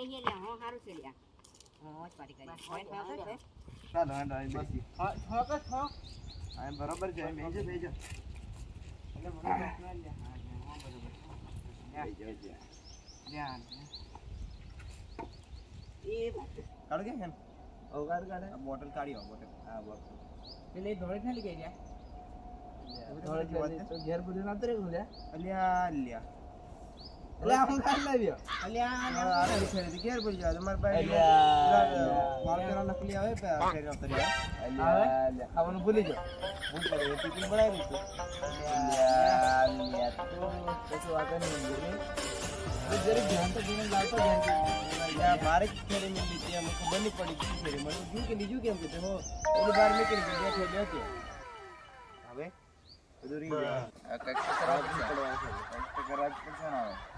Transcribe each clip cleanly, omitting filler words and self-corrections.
બેહી લે હો હારું છે લ્યા હો પાડી કરી હોય છે ચાલો હેન્ડ બસ હા આ બરોબર છે બેજો એટલે બરોબર લે હા બરોબર બેજો ધ્યાન એ કાઢો કે હેન ઓગાડ કાઢે આ બોટલ કાઢ્યો બોટલ આ બોટલ એટલે ધોળે ખાલી ગઈ ગયા ધોળે જોવા તો ઘેર બધું ના તરે ગુલ્યા અલ્યા અલ્યા એટલે આ હું ખાઈ લાવ્યો અલ્યા આરે વિચારી ઘેર બોલ જા તમાર ભાઈ માર્કેટ નકલી આવે પે ફેર ઉતરી અલ્યા ખાવાનું ભૂલી જાઓ હું કરે એ ટિફિન બનાવી દીધું અલ્યા તો કશું આગળ નહીં જરી ધ્યાન તો દીને લાવતો ધ્યાન યા મારે ખેરે મે લીધી અમને ખબર નહીં પડી કે ખેરે મને જુ કે લીજુ કેમ કે હો ઓલી બાર નીકળી ગઈ બેઠો હવે અધૂરી આ કઈક કરવા પડવા છે કઈક કરવા પડશે ને હવે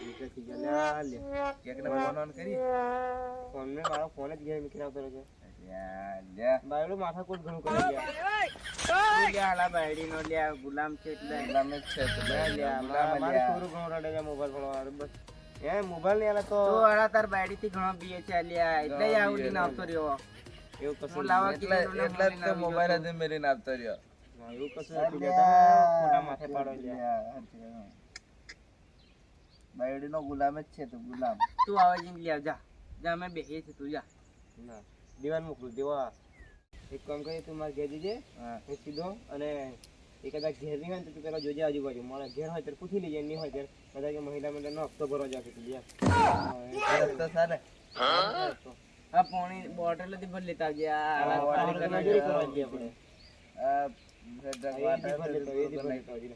નીચે ગયેલા લે કેક ને ફોન ઓન કરી ફોન મે મારો ફોન જ ગેમ નીકળી આવતો રહ્યો યાર લે બાયડો માથા કોટ ઘણું કરી ગયા લે આલા બાયડી નો લે ગુલામ છે એટલે ગુલામ જ છે તો લે મારે છોરું ઘણો રડે છે મોબાઈલ ભણવા બસ એ મોબાઈલ ને આલા તો આલા તાર બાયડી થી ઘણો બીએ છે લ્યા એટલે આવું લઈને આવતો રહ્યો એવું કશું હું લાવા એટલે જ તો મોબાઈલ જ મેરીને આપતો રહ્યો એવું કશું નથી જતા ખોટા માથે પાડો લ્યા બાયડી નો ગુલામ જ છે તો ગુલામ તું આવા જઈને લે જા જા અમે બેહીએ છે તું જા ના દીવાન મોકલું દેવા એક કામ કરી તું માર ઘેર જજે હું સીધો અને એ કદાચ ઘેર નહીં હોય તો તું પેલા જોજે આજુબાજુ મારા ઘેર હોય ત્યારે પૂછી લેજે નહીં હોય ત્યારે કદાચ કે મહિલા મંડળનો હપ્તો ભરવા જશે તું યાર તો સારે આ પાણી બોટલ થી ભર લેતા આવજે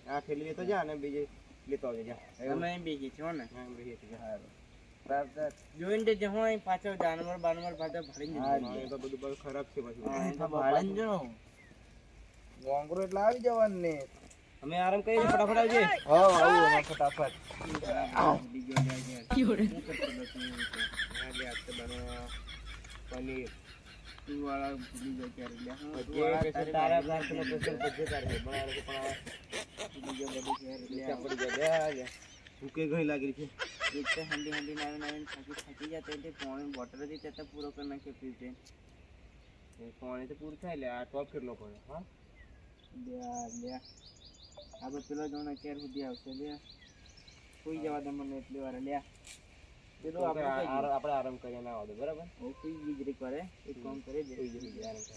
આ થેલી લેતો જા અને બીજે લેતો આવજે જા અમે બેહીએ છીએ હો ને બેહીએ છીએ જોઈને જજો હોય પાછો જાનવર બાનવર પાછો ભરીને હા એ તો બધું બહુ ખરાબ છે પછી ભાડન જો ગોંગરો એટલે આવી જવાનું ને અમે આરામ કરીએ ફટાફટ આવજે હા આવું ફટાફટ પનીર તું વાળા ભૂલી જાય ત્યારે તારા ઘર નો પેશન્ટ બધે તારે બનાવે છે પણ પડી જાય ભૂકે ઘણી લાગી છે એક તો હંડી હંડી નાવીને થાકી જતા એટલે પાણી બોટલ હતી ત્યાં પૂરો કરી નાખ્યો પીતે પાણી તો પૂરું થાય લે આ ટોપ કેટલો પડે હા લે આ બધું પેલો જોણે કેર સુધી આવશે લે કોઈ જવા દે મને એટલી વાર લે પેલું આપણે આરામ કરીએ ના આવડે બરાબર કોઈ બીજરી કરે એક કામ કરે દે સુઈ જઈએ આરામ કરે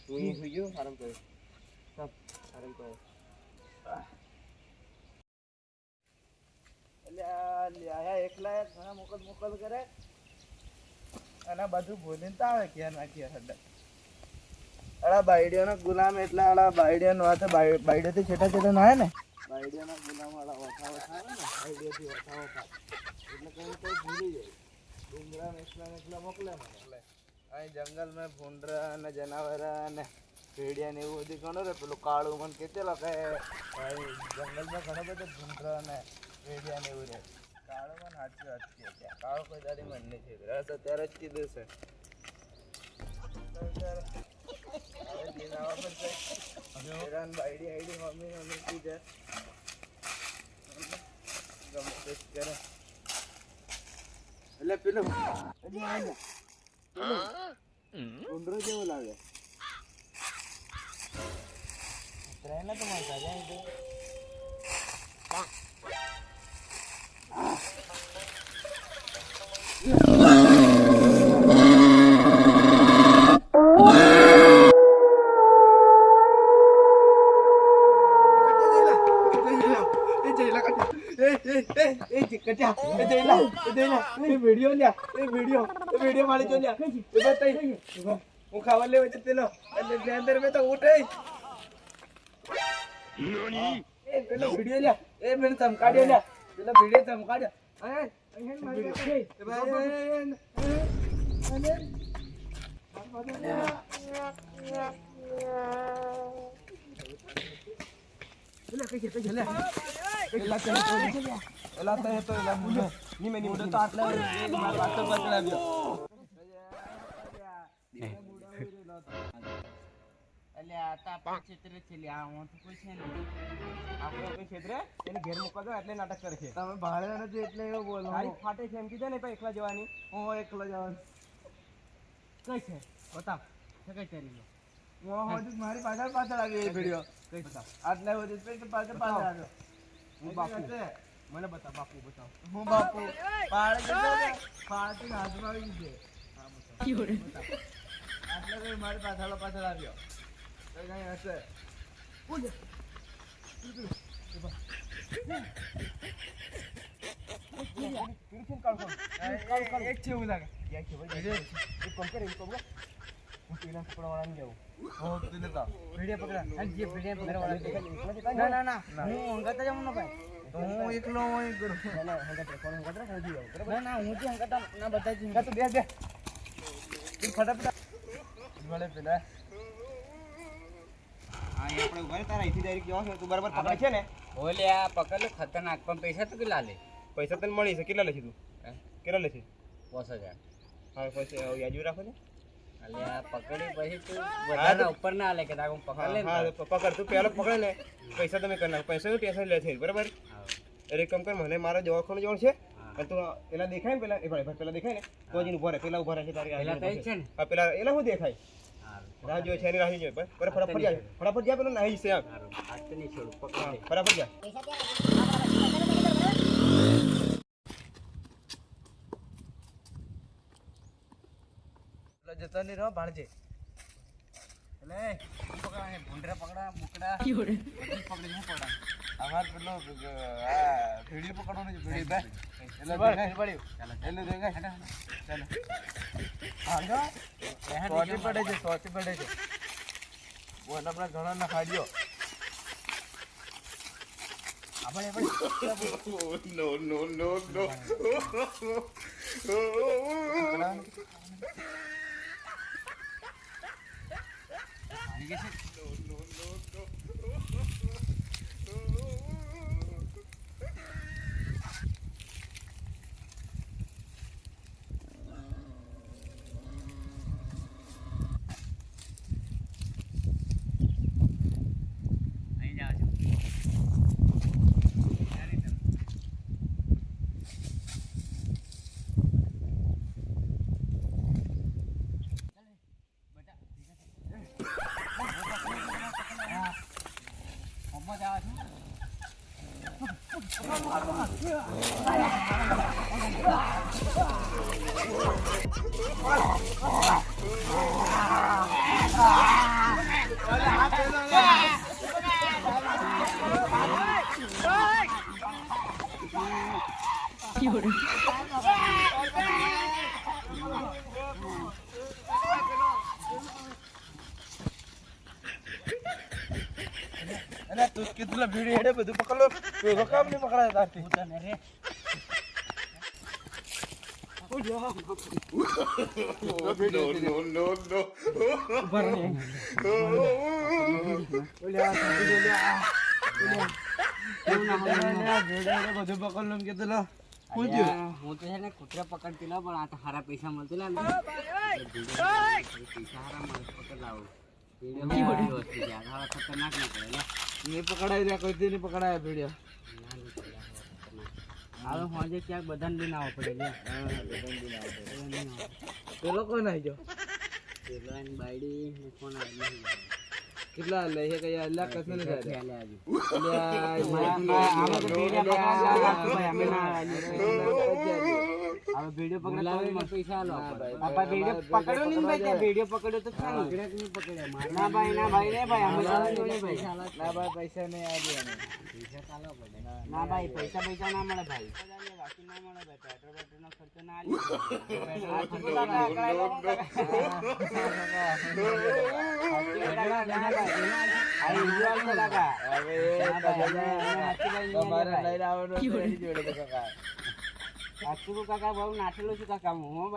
હું સુઈ ગયો આરામ કરે સબ આરામ કરે આયા એકલા ઘણા મોકલ કરે અને બધું ભૂલીને તો આવે ક્યાં નાખીએ હડા અડા બાયડીઓનો ગુલામ એટલે આડા બાયડીઓનો હાથે બાયડીઓથી છેટા છેટા ના ને બાયડીઓના ગુલામ વાળા વથાવો થાય ને બાયડીઓથી વથાવો થાય એટલે કઈ ભૂલી જાય ડુંગરા એકલા મોકલે મને એટલે અહીં જંગલમાં ભૂંડરા અને જનાવરા અને ભેડિયા ને એવું બધું ઘણું રે પેલું કાળું મને કહેતેલો કે જંગલમાં ઘણો બધો ભૂંડરા અને ભેડિયા ને એવું રહે કાળો મને સાચું વાત છે કાળો કોઈ દાડી મન નહીં છે રસ અત્યારે જ કીધું છે હવે દિન આવવા પડશે હેરાન બાયડી આઈડી મમ્મી કીધે ગમે તે કરે એટલે પેલું ઊંડરો જેવો લાગે ટ્રેન તો મળતા જાય હું ખાવા લેવા છે પેલો એટલે અંદર મેં તો ઉઠે પેલો વિડીયો લ્યા એ મને ચમકાડ્યો લ્યા પેલો વિડીયો ચમકાડ્યો આ તો આપણા ક્ષેત્રે છે લ્યા, આમાં તો કોઈ છે નહીં. આપણે કોઈ ક્ષેત્રે એને ઘેર મૂકવા દો એટલે નાટક કરે છે. તમે ભાડે નથી એટલે એવું બોલો. તારી ફાટે છે એમ કીધે ને એકલા જવાની. હું એકલો જવાનું. કઈ છે બતાવ છે કઈ ચાલી લો હું હજુ મારી પાછળ પાછળ આવી એ વિડીયો. કઈ બતાવ. આટલા બધી પાછળ પાછળ આવ્યો. હું બાપુ. મને બતાવ બાપુ બતાવ. હું બાપુ પાડ જતો ને, પાડથી હાથમાં આવી ગઈ છે. આટલા કઈ મારી પાછળ આવ્યો. કઈ કઈ હશે. એક છે એવું લાગે. એક કામ કરે, એક કામ કરે. હું પેલા પકડવાળાને જાઉં. હો તું લેતા. ભીડિયા પકડા અને જે ભીડિયા પકડવાળા છે. ના, ના ના ના હું હંગાતા જાઉં ને ભાઈ. તો હું એકલો હું કરું. ના, હંગાત રાખો, હંગાત રાખો, હજી જાઉં. બરાબર? ના ના હું જે હંગાતા ના બધા જ હા, તું બે. તું ફટાફટ મળે પેલા. હા, એ આપણે ઉભા રહે, તારા અહીંથી direct જવાનું છે. તું બરાબર પકડે છે ને? ઓલ્યા પકડ લે ખતરનાક પણ પૈસા તો કેટલા લે પૈસા તને મળી છે. કેટલા લેશે તું? કેટલા લેશે? 5000 હા, પૈસા યાદ રાખો ને. અલ્યા પકડી પછી તું વધારે ઉપર ના લે કે તારે હું પકડ લે હા, પકડ. તું પહેલો પકડે ને પૈસા તમે કરી નાખ. પૈસાનું ટેન્શન લે છે બરાબર. એટલે એક કામ કર, મને મારા દવાખાનું જવાનું છે અને તું પેલા દેખાય ને પેલા દેખાય ને તો જ ઉભા રહે. પેલા ઉભા રહે છે તારી પેલા તઈ છે ને હા, પેલા એના શું દેખાય? રાહ જોઈએ છે એની રાહ જોઈએ. બરાબર, ફટાફટ જા પેલો નાહી છે. સારું હાથ તો નહીં છોડું પકડ લે ફટાફટ જા. જતો નહીં રહો ભાણજે. એટલે પકડા હે ભૂંડરા પકડા મુકડા પકડી હું પકડા અમાર પેલો આ ભીડી પકડવાનું છે. ભીડી ભાઈ એટલે દેખાય પડ્યું. એટલે દેખાય. ચાલો હાલો. સોટી પડે છે, સોટી પડે છે. બોલ આપણા ઘણા ના ખાડ્યો. અહીં જાવ છો અને તું કેટલા ભીડી હેડે બધું પકડ લો. પેલો કામ નહીં પકડાય તારથી. તને રે બધું પકડ લો કીધું લો. અલ્યા, હું તો છે ને કૂતરા પકડતી લો પણ આ તો સારા પૈસા મળતું લે ને પૈસા સારા મળે પકડ લાવો ખતરનાક ના કરે લે નહીં પકડાય રહ્યા કોઈ નહીં પકડાય ભીડિયો. હવે હોજે ક્યાંક બધાને લઈને આવવો પડે લે પેલો કોણ આવી ગયો? પેલો એની બાયડી ને કોણ આવી કેટલા લે છે કઈ અલ્લાહ કસને નહીં જાય. ખ્યાલ આજુ હવે વિડીયો પકડે પૈસા આલો વિડીયો પકડ્યો નહીં ભાઈ ત્યાં વિડીયો પકડ્યો તો ના ભાઈ ના ભાઈ રે ભાઈ અમે પૈસા ના ભાઈ પૈસા નહીં આવી અમે. ના ભાઈ પૈસા પૈસા ના મળે ભાઈ બાકી ના મળે ભાઈ પેટ્રોલ પેટ્રોલ નો ખર્ચો ના તમારે લઈને આવવાનું છે એની જોડે તો કાકા. કાકા બહુ નાઠેલો છું કાકા હું ભાઈ